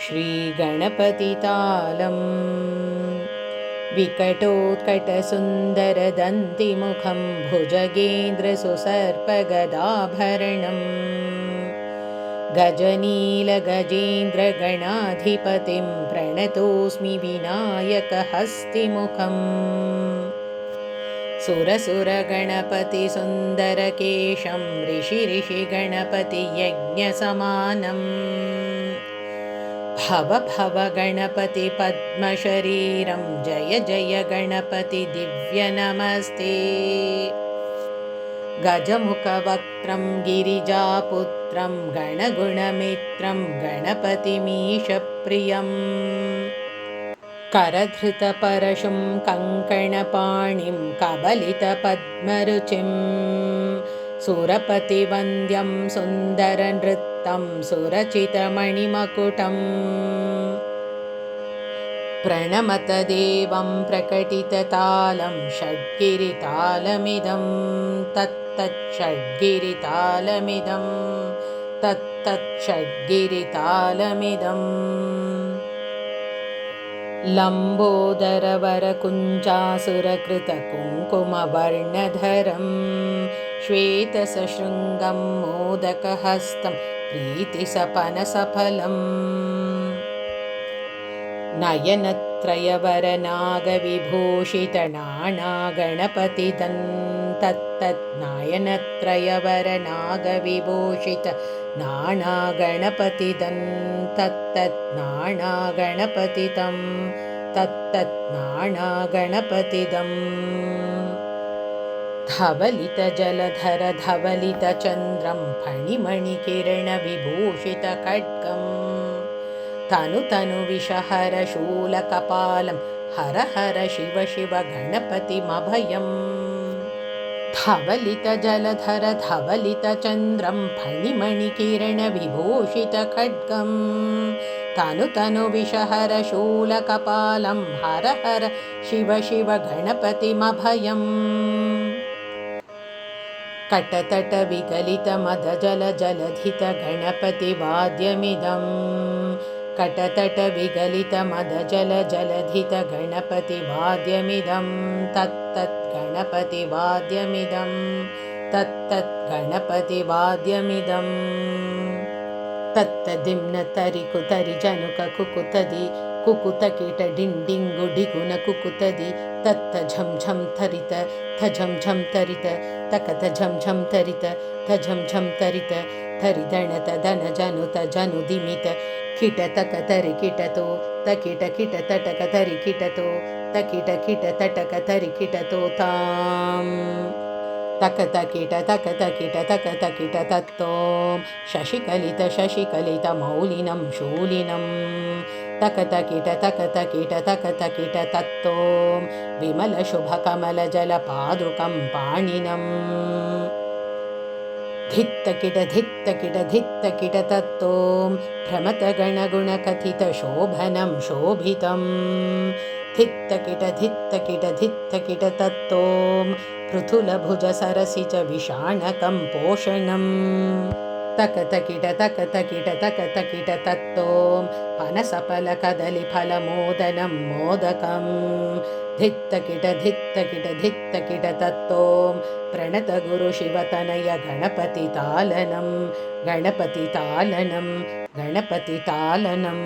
श्रीगणपतितालम् विकटोत्कटसुन्दरदन्तिमुखं भुजगेन्द्रसुसर्पगदाभरणम् गजनीलगजेन्द्रगणाधिपतिं प्रणतोऽस्मि विनायकहस्तिमुखम् सुरसुरगणपतिसुन्दरकेशं ऋषिगणपतियज्ञसमानम् भव भव गणपति पद्मशरीरं जय जय गणपति दिव्यनमस्ते गजमुखवक्त्रं गिरिजापुत्रं गणगुणमित्रं गणपतिमीशप्रियम् करधृतपरशुं कङ्कणपाणिं कबलितपद्मरुचिं सुरपतिवन्द्यं सुन्दरनृत्तं सुरचितमणिमकुटम् प्रणमतदेवं प्रकटिततालं षड्गिरितालमिदं तत्तच्छड्गिरितालमिदं तत्तच्छड्गिरितालमिदम् लम्बोदरवरकुञ्चासुरकृतकुङ्कुमवर्णधरं श्वेतसशृङ्गं मोदकहस्तं प्रीतिसपनसफलम् नयनत्रयवरनागविभूषितनाणागणपतिदं तत्तन्नायनत्रयवरनागविभूषितनाणागणपतिदं तत्तन्नाणागणपतितं तत्तन्नाणागणपतिदम् धवलितजलधर धवलितचन्द्रं फणिमणिकिरणविभूषितखड्गम् तनु तनु विषहर शूलकपालं हर हर शिव शिव गणपतिमभयम् धवलितजलधर धवलितचन्द्रं फणिमणिकिरणविभूषितखड्गम् तनु तनु विषहर शूलकपालं हर हर शिव शिव गणपतिमभयम् कटतटविगलितमदजलजलधितगणपतिवाद्यमिदं कटतटविगलितमदजलजलधितगणपतिवाद्यमिदं तत्तद्गणपतिवाद्यमिदं तत्तद्गणपतिवाद्यमिदम् तत्तदिम्नतरिकुतरिजनुककुकुतदि कुकुतकिटडिण्डिङ्गुडिगुण कुकुतदि तत्त झं झं तरित थझं झं तरित तकत झं झं तरित थझं झं तरित थरिदणत धन जनुत जनुदिमित किट तक तरि किटतो तकिट किट तटक तरि किटतो तकिट किट तटक तरि किटतो ताम् तकतकिट तकतकिट तकतकिट तत्तों शशिकलित शशिकलित मौलिनं शूलिनं तकतकिट तकतकिट तकतकिट तत्तों विमलशुभकमलजलपादुकं पाणिनम् धित्तकिट धित्तकिट धित्तकिट तत्तों भ्रमतगणगुणकथितशोभनं शोभितं धित्तकिट धित्तकिट धित्तकिट तत्तों पृथुलभुजसरसिज विषाणकं पोषणम् तकतकिट तकतकिट तकतकिट तत्तों पनसफलकदलिफलमोदनं मोदकम् धित्तकिट धित्तकिट धित्तकिट तत्तों प्रणतगुरुशिवतनय गणपतितालनं गणपतितालनं गणपतितालनम्